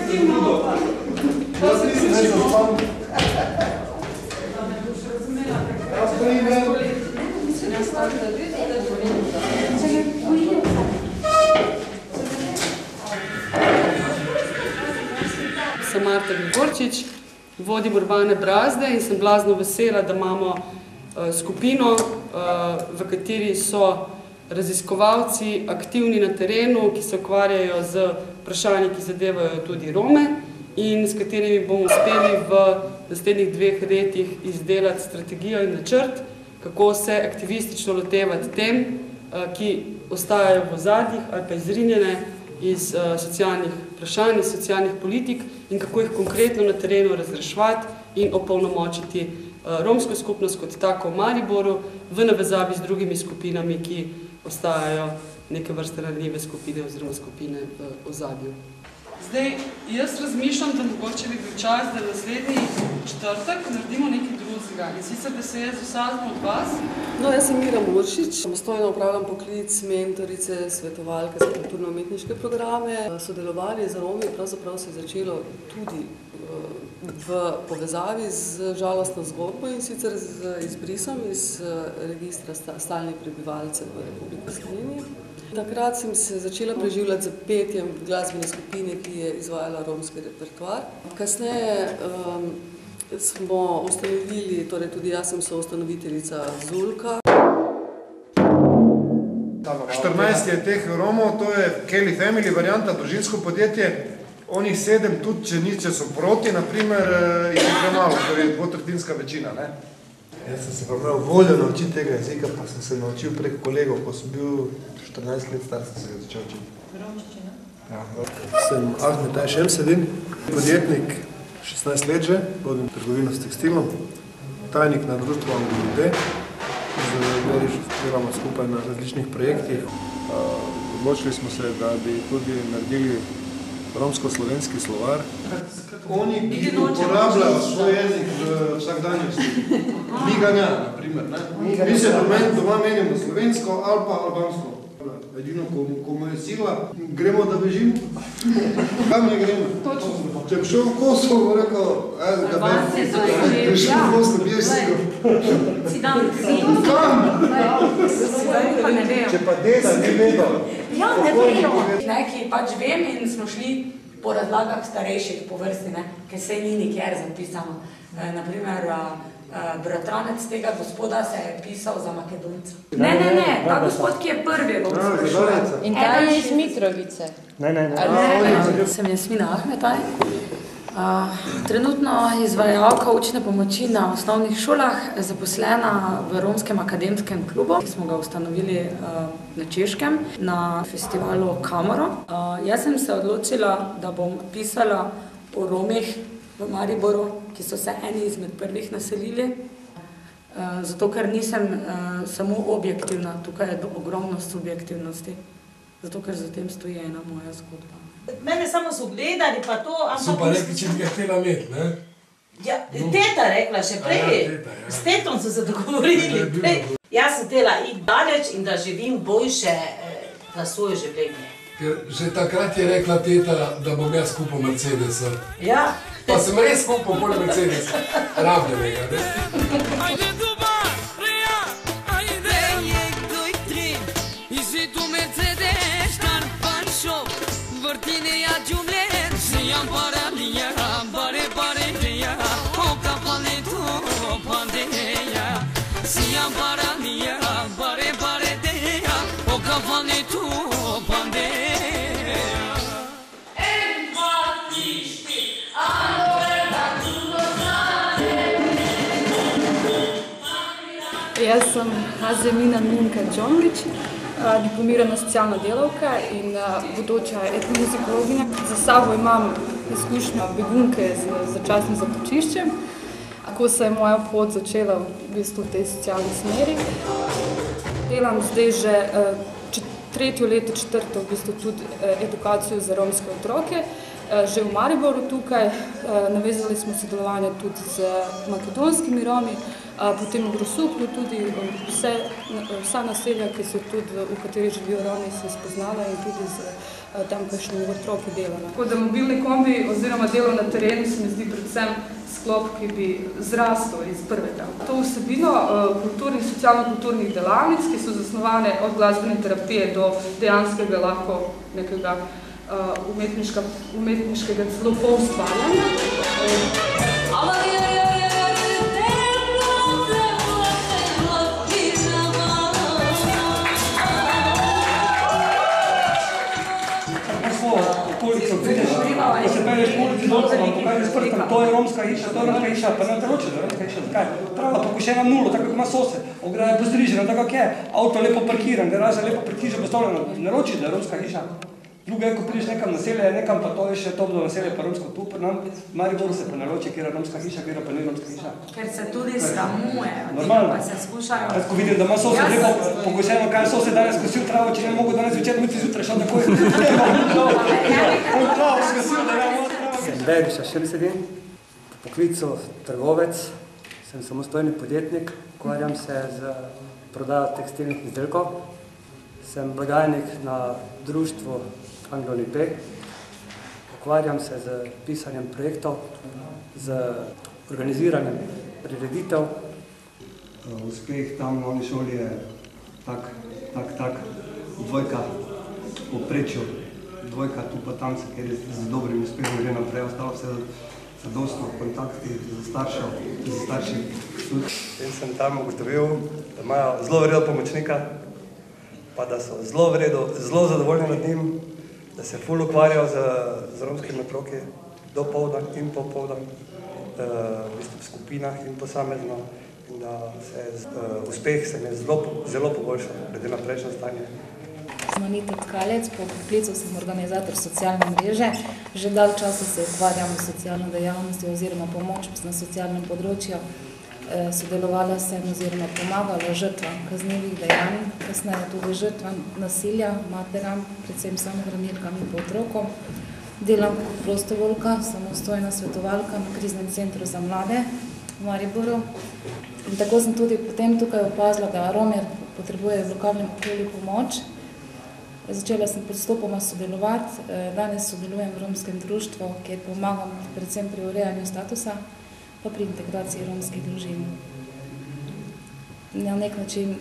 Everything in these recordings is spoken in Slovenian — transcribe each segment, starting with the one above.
Jaz nisem si zaspam. Jaz prejme. Sem Marta Gregorčič, vodim Urbane Brazde in sem blazno vesela, da imamo skupino, v kateri so raziskovalci aktivni na terenu, ki se ukvarjajo z vprašanji, ki zadevajo tudi Rome in s katerimi bomo uspeli v naslednjih 2 letih izdelati strategijo in načrt, kako se aktivistično lotevati tem, ki ostajajo v ozadjih ali pa izrinjene iz socialnih vprašanj, iz socialnih politik in kako jih konkretno na terenu razreševati in opolnomočiti romsko skupnost kot tako v Mariboru v navezavi z drugimi skupinami, ki ostajajo neke vrste ranljive skupine oziroma skupine v ozadju. Zdaj, jaz razmišljam, da mogoče bi bil čas, da naslednji četrtek naredimo nekaj drugega. In sicer, da se jaz vsakmo od vas. No, jaz sem Mira Muršič, samostojno upravljam poklic mentorice, svetovalke za kulturno-umetniške programe. Sodelovanje z Romi pravzaprav se je začelo tudi v povezavi z žalostno zgodbo in sicer z izbrisom iz registra stalnih prebivalcev v Republiki Sloveniji. Takrat sem se začela preživljati z petjem glasbene skupine, ki je izvajala romski repertoar. Kasneje smo ustanovili, torej tudi jaz sem soustanoviteljica Zulka. 14 je teh Romov, to je Kelly Family varianta, družinsko podjetje. Oni 7 tudi, če so proti, naprimer, jih je premalo, torej je 2/3 večina, ne? Jaz sem se pa imel voljo naučiti tega jezika, pa sem se naučil prek kolegov, ko sem bil 14 let star, sem se ga začel učiti. Romščina? Ja. Sem Ahmed Šemsedin, podjetnik, 16 let že, vodim trgovino s tekstilom, tajnik na društvu Angolide, delamo skupaj na različnih projektih. Odločili smo se, da bi tudi naredili romsko-slovenski slovar. Oni, ki uporabljajo svoj jezik v vsakdanjosti. Mi ga ne, naprimer. Mi se doma menimo slovensko ali pa albansko. Edino, ko mu je sila, gremo, da bežimo. Kam ne gremo? Če bi šel v Kosovo, bo rekel, bi šel v Kosovo, bi ješ sigur. Si dan si. Kam? Pa ne vejo. Če pa desa ne vedo. Ja, ne vejo. Neki pač vem in smo šli po razlagah starejših po vrsti, ker se ni nikjer zapisano. Naprimer, bratranec tega gospoda se je pisal za Makedonca. Ne, ta gospod, ki je prvi, bom sprašujem. In ta je iz Mitrovice. Ne. Sem Jasmina Ahmetaj. Trenutno izvajalka učne pomoči na osnovnih šolah, zaposlena v Romskem akademskem klubu, ki smo ga ustanovili na Češkem, na festivalu Kamoro. Jaz sem se odločila, da bom pisala o Romih v Mariboru, ki so se eni izmed prvih naselili, zato ker nisem samo objektivna, tukaj je ogromno subjektivnosti, zato ker za tem stoji ena moja zgodba. Mene samo so gledali pa to, ampak... So pa rekli, če bi ga htela imeti, ne? Ja, teta rekla še prej. S tetom so se dogovorili prej. Jaz sem htela iti daleč in da živim boljše za svoje življenje. Ker že takrat je rekla teta, da bom jaz kupil Mercedesa. Ja. Pa sem res kupil poleg Mercedesa. Rabljenega, ne? Jaz sem Azemina Minka Džomlič, diplomirana socialna delavka in bodoča etnomuzikologinja. Za sabo imam izkušnjo begunke z začasnim zatočiščem, ko se je moja pot začela v bistvu v tej socialni smeri. Delam zdaj že 3. leto, 4. v bistvu tudi edukacijo za romske otroke že v Mariboru tukaj, navezali smo sodelovanje tudi z makedonskimi Romi, potem v Grosuplju tudi vsa naselja, ki so tudi, v kateri živijo Romi, se spoznala in tudi z tamkajšnjimi otroki delala. Tako da mobilni kombi oziroma delo na terenu se mi zdi predvsem sklop, ki bi zrastel iz prvega. To vsebino socialno-kulturnih delavnic, ki so zasnovane od glasbene terapije do dejanskega lahko nekega umetniškega celo poustvarjanja. Ko se pelješ po ulici dol, pokažeš prstom, to je romska hiša, pa ne te loči, da je romska hiša, zakaj? Trava pokošena nulo, tako ima sose, ograja postrižena, tako kak je, avto lepo parkiran, garaža lepo pred hišo postavljena, ne loči, da je romska hiša. Drugo je, ko prideš nekam naselje, nekam pa to je še toplo naselje, pa romsko tu, pa nam Mariboru se pa ne loči, kjer je romska hiša, kjer pa ni romska hiša. Ker se tudi sramujejo, normalno. Pa se skušajo. Ko vidim, da ima sose lepo pokošeno, kaj sose danes kosil travo, če ne mogo danes večer, mi ti zjutraj šel takoj. Sem Beriša Šemsedin, po poklicu trgovec, sem samostojni podjetnik, ukvarjam se z prodajo tekstilnih izdelkov, sem blagajnik na društvu Anglo-Nipek, ukvarjam se z pisanjem projektov, z organiziranjem prireditev. Uspeh tam na oni šoli je tak, dvojka v povprečju, dvojka tu pa tam, ker je z dobrim uspehom že naprej, ostalo vse zadostno v kontakti z starši. In sem tam ugotovil, da imajo zelo vredo pomočnika, pa da so zelo zadovoljni nad njim, da se ful ukvarjajo z romskimi otroki dopoldan in popoldan, v skupinah in posamezno, in da uspeh se mi je zelo poboljšal, glede na prejšnje stanje. Sem Anita Tkalec, po poklicu sem organizator socialne mreže. Že dalj časa se ukvarjam s socialno dejavnostjo oziroma pomoč na socialnem področju. Sodelovala sem oziroma pomagala žrtvam kaznivih dejanj, kasneje tudi žrtvam nasilja, materam, predvsem samohranilkam in otrokom. Delam kot prostovoljka, samostojna svetovalka na kriznem centru za mlade v Mariboru. In tako sem tudi potem tukaj opazila, da Romi potrebujejo v lokalnem okolju pomoč. Začela sem postopoma sodelovati, danes sodelujem v romskem društvu, kjer pomagam predvsem pri urejanju statusa, pa pri integraciji romskih družin. Na nek način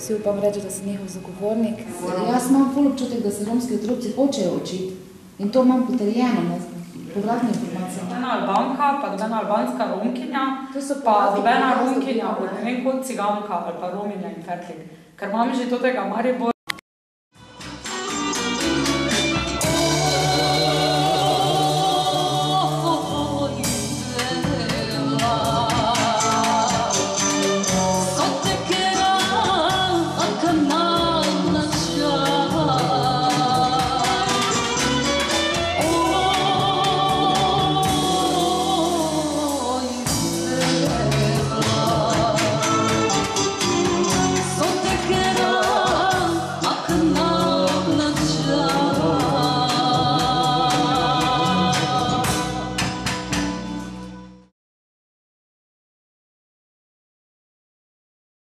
si upam reči, da sem njihov zagovornik. Jaz imam ful občutek, da se romski otroci hočejo učiti in to imam potrjeno, povratne informacije. Dobena Albanka, pa dobena albanska romkinja, pa dobena romkinja od ne vem kot ciganka ali pa rominja in fertlik. Ker imam že tega Maribor